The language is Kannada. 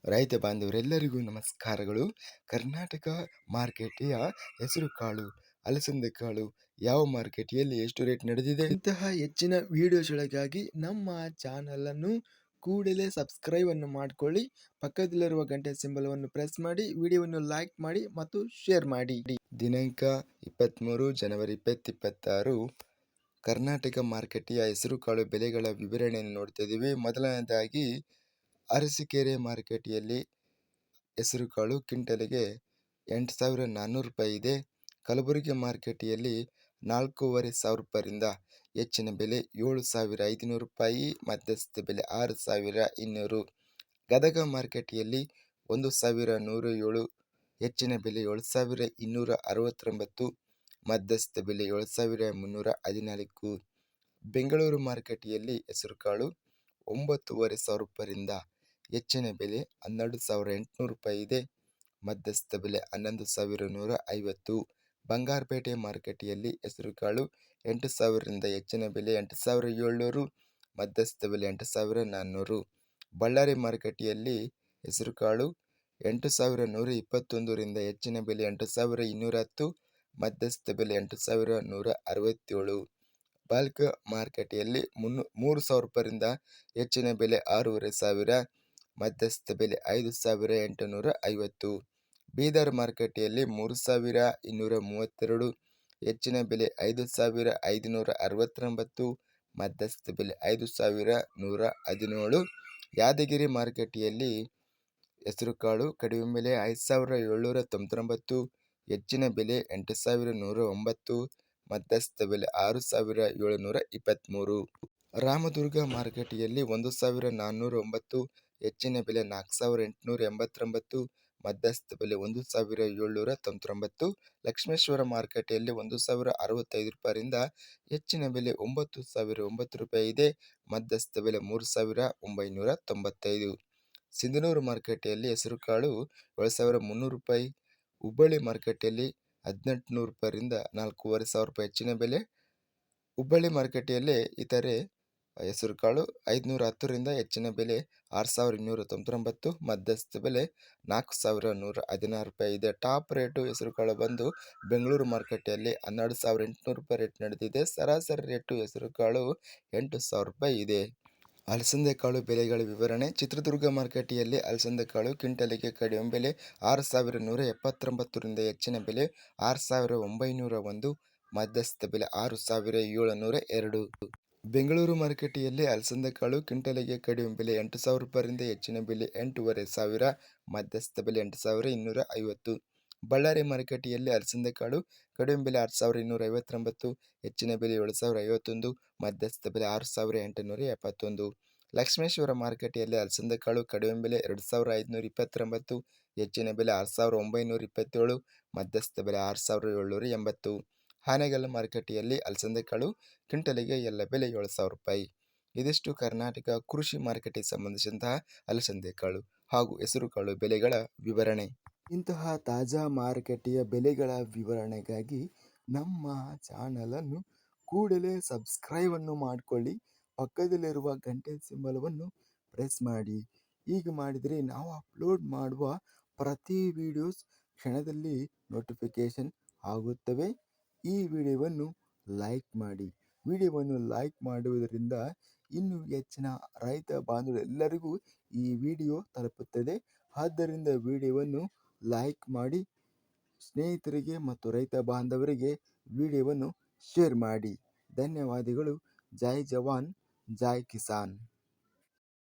ರೈತ ಬಾಂಧವರೆಲ್ಲರಿಗೂ ನಮಸ್ಕಾರಗಳು. ಕರ್ನಾಟಕ ಮಾರುಕಟ್ಟೆಯ ಹೆಸರುಕಾಳು, ಅಲಸಂದೆ ಕಾಳು ಯಾವ ಮಾರುಕಟ್ಟೆಯಲ್ಲಿ ಎಷ್ಟು ರೇಟ್ ನಡೆದಿದೆ, ಇಂತಹ ಹೆಚ್ಚಿನ ವಿಡಿಯೋಸ್ಗಳಿಗಾಗಿ ನಮ್ಮ ಚಾನಲನ್ನು ಕೂಡಲೇ ಸಬ್ಸ್ಕ್ರೈಬ್ ಅನ್ನು ಮಾಡಿಕೊಳ್ಳಿ. ಪಕ್ಕದಲ್ಲಿರುವ ಗಂಟೆ ಸಿಂಬಲವನ್ನು ಪ್ರೆಸ್ ಮಾಡಿ, ವಿಡಿಯೋವನ್ನು ಲೈಕ್ ಮಾಡಿ ಮತ್ತು ಶೇರ್ ಮಾಡಿ. ದಿನಾಂಕ 23 ಜನವರಿ 2026 ಕರ್ನಾಟಕ ಮಾರುಕಟ್ಟೆಯ ಹೆಸರುಕಾಳು ಬೆಲೆಗಳ ವಿವರಣೆಯನ್ನು ನೋಡ್ತಾ ಇದ್ದೀವಿ. ಮೊದಲನೇದಾಗಿ ಅರಸೀಕೆರೆ ಮಾರುಕಟ್ಟೆಯಲ್ಲಿ ಹೆಸರುಕಾಳು ಕ್ವಿಂಟಲಿಗೆ 8,400 ರೂಪಾಯಿ ಇದೆ. ಕಲಬುರಗಿ ಮಾರುಕಟ್ಟೆಯಲ್ಲಿ 4,500 ರೂಪಾಯಿಯಿಂದ ಹೆಚ್ಚಿನ ಬೆಲೆ 7,500 ರೂಪಾಯಿ, ಮಧ್ಯಸ್ಥ ಬೆಲೆ 6,200. ಗದಗ ಮಾರುಕಟ್ಟೆಯಲ್ಲಿ 1,107, ಹೆಚ್ಚಿನ ಬೆಲೆ 7,269, ಮಧ್ಯಸ್ಥ ಬೆಲೆ 7,314. ಬೆಂಗಳೂರು ಮಾರುಕಟ್ಟೆಯಲ್ಲಿ ಹೆಸರುಕಾಳು 9,500 ರೂಪಾಯಿಯಿಂದ ಹೆಚ್ಚಿನ ಬೆಲೆ 12,800 ರೂಪಾಯಿ ಇದೆ, ಮಧ್ಯಸ್ಥ ಬೆಲೆ 11,150. ಬಂಗಾರಪೇಟೆ ಮಾರುಕಟ್ಟೆಯಲ್ಲಿ ಹೆಸರುಕಾಳು 8,000ರಿಂದ ಹೆಚ್ಚಿನ ಬೆಲೆ 8,700, ಮಧ್ಯಸ್ಥ ಬೆಲೆ 8,400. ಬಳ್ಳಾರಿ ಮಾರುಕಟ್ಟೆಯಲ್ಲಿ ಹೆಸರುಕಾಳು 8,121ರಿಂದ ಹೆಚ್ಚಿನ ಬೆಲೆ 8,210, ಮಧ್ಯಸ್ಥ ಬೆಲೆ 8,167. ಬಲ್ಕ್ ಮಾರುಕಟ್ಟೆಯಲ್ಲಿ 3,000 ರೂಪಾಯಿರಿಂದ ಹೆಚ್ಚಿನ ಬೆಲೆ 6,500, ಮಧ್ಯಸ್ಥ ಬೆಲೆ 5,850. ಬೀದರ್ ಮಾರುಕಟ್ಟೆಯಲ್ಲಿ 3,232, ಹೆಚ್ಚಿನ ಬೆಲೆ 5,569, ಮಧ್ಯಸ್ಥ ಬೆಲೆ 5,117. ಯಾದಗಿರಿ ಮಾರುಕಟ್ಟೆಯಲ್ಲಿ ಹೆಸರುಕಾಳು ಕಡಿಮೆ ಬೆಲೆ 5,799, ಹೆಚ್ಚಿನ ಬೆಲೆ 8,109, ಮಧ್ಯಸ್ಥ ಬೆಲೆ 6,723. ರಾಮದುರ್ಗ ಮಾರುಕಟ್ಟೆಯಲ್ಲಿ 1,409, ಹೆಚ್ಚಿನ ಬೆಲೆ 4,889, ಮಧ್ಯಸ್ಥ ಬೆಲೆ 1,799. ಲಕ್ಷ್ಮೇಶ್ವರ ಮಾರುಕಟ್ಟೆಯಲ್ಲಿ 1,065 ರೂಪಾಯಿಯಿಂದ ಹೆಚ್ಚಿನ ಬೆಲೆ 9,009 ರೂಪಾಯಿ ಇದೆ, ಮಧ್ಯಸ್ಥ ಬೆಲೆ 3,995. ಸಿಂಧನೂರು ಮಾರುಕಟ್ಟೆಯಲ್ಲಿ ಹೆಸರುಕಾಳು 7,300 ರೂಪಾಯಿ. ಹುಬ್ಬಳ್ಳಿ ಮಾರುಕಟ್ಟೆಯಲ್ಲಿ 1,800 ರೂಪಾಯಿರಿಂದ 4,500 ರೂಪಾಯಿ ಹೆಚ್ಚಿನ ಬೆಲೆ. ಹುಬ್ಬಳ್ಳಿ ಮಾರುಕಟ್ಟೆಯಲ್ಲಿ ಇತರೆ ಹೆಸರುಕಾಳು 510ರಿಂದ ಹೆಚ್ಚಿನ ಬೆಲೆ 6,299, ಮಧ್ಯಸ್ಥ ಬೆಲೆ 4,116 ರೂಪಾಯಿ ಇದೆ. ಟಾಪ್ ರೇಟು ಹೆಸರುಕಾಳು ಬಂದು ಬೆಂಗಳೂರು ಮಾರುಕಟ್ಟೆಯಲ್ಲಿ 12,800 ರೂಪಾಯಿ ರೇಟ್ ನಡೆದಿದೆ. ಸರಾಸರಿ ರೇಟು ಹೆಸರುಕಾಳು 8,000 ರೂಪಾಯಿ ಇದೆ. ಅಲಸಂದೆ ಕಾಳು ಬೆಲೆಗಳ ವಿವರಣೆ. ಚಿತ್ರದುರ್ಗ ಮಾರುಕಟ್ಟೆಯಲ್ಲಿ ಅಲಸಂದೆ ಕಾಳು ಕ್ವಿಂಟಲಿಗೆ ಕಡಿಮೆ ಬೆಲೆ 6,179ರಿಂದ ಹೆಚ್ಚಿನ ಬೆಲೆ 6,901, ಮಧ್ಯಸ್ಥ ಬೆಲೆ 6,702. ಬೆಂಗಳೂರು ಮಾರುಕಟ್ಟೆಯಲ್ಲಿ ಅಲಸಂದೆ ಕಾಳು ಕ್ವಿಂಟಲಿಗೆ ಕಡಿಮೆ ಬೆಲೆ 8,000 ರೂಪಾಯಿರಿಂದ ಹೆಚ್ಚಿನ ಬೆಲೆ 8,500, ಮಧ್ಯಸ್ಥ ಬೆಲೆ 8,250. ಬಳ್ಳಾರಿ ಮಾರುಕಟ್ಟೆಯಲ್ಲಿ ಅಲಸಂದೆ ಕಾಳು ಕಡಿಮೆ ಬೆಲೆ 6,259, ಹೆಚ್ಚಿನ ಬೆಲೆ 7,051, ಮಧ್ಯಸ್ಥ ಬೆಲೆ 6,871. ಲಕ್ಷ್ಮೇಶ್ವರ ಮಾರುಕಟ್ಟೆಯಲ್ಲಿ ಅಲಸಂದೆ ಕಾಳು ಕಡಿಮೆ ಬೆಲೆ 2,529, ಹೆಚ್ಚಿನ ಬೆಲೆ 6,927, ಮಧ್ಯಸ್ಥ ಬೆಲೆ 6,780. ಹಾನಗಲ್ ಮಾರುಕಟ್ಟೆಯಲ್ಲಿ ಅಲಸಂದೆ ಕಾಳು ಕ್ವಿಂಟಲಿಗೆ ಎಲ್ಲ ಬೆಲೆ 7,000 ರೂಪಾಯಿ. ಇದಿಷ್ಟು ಕರ್ನಾಟಕ ಕೃಷಿ ಮಾರುಕಟ್ಟೆಗೆ ಸಂಬಂಧಿಸಿದಂತಹ ಅಲಸಂದೆ ಕಾಳು ಹಾಗೂ ಹೆಸರುಕಾಳು ಬೆಲೆಗಳ ವಿವರಣೆ. ಇಂತಹ ತಾಜಾ ಮಾರುಕಟ್ಟೆಯ ಬೆಲೆಗಳ ವಿವರಣೆಗಾಗಿ ನಮ್ಮ ಚಾನಲನ್ನು ಕೂಡಲೇ ಸಬ್ಸ್ಕ್ರೈಬ್ ಅನ್ನು ಮಾಡಿಕೊಳ್ಳಿ. ಪಕ್ಕದಲ್ಲಿರುವ ಗಂಟೆ ಸಿಂಬಲವನ್ನು ಪ್ರೆಸ್ ಮಾಡಿ. ಹೀಗೆ ಮಾಡಿದರೆ ನಾವು ಅಪ್ಲೋಡ್ ಮಾಡುವ ಪ್ರತಿ ವಿಡಿಯೋಸ್ ಕ್ಷಣದಲ್ಲಿ ನೋಟಿಫಿಕೇಶನ್ ಆಗುತ್ತವೆ. ಈ ವಿಡಿಯೋವನ್ನು ಲೈಕ್ ಮಾಡಿ. ವಿಡಿಯೋವನ್ನು ಲೈಕ್ ಮಾಡುವುದರಿಂದ ಇನ್ನೂ ಹೆಚ್ಚಿನ ರೈತ ಬಾಂಧವರೆಲ್ಲರಿಗೂ ಈ ವಿಡಿಯೋ ತಲುಪುತ್ತದೆ. ಆದ್ದರಿಂದ ವಿಡಿಯೋವನ್ನು ಲೈಕ್ ಮಾಡಿ, ಸ್ನೇಹಿತರಿಗೆ ಮತ್ತು ರೈತ ಬಾಂಧವರಿಗೆ ವಿಡಿಯೋವನ್ನು ಶೇರ್ ಮಾಡಿ. ಧನ್ಯವಾದಗಳು. ಜೈ ಜವಾನ್, ಜೈ ಕಿಸಾನ್.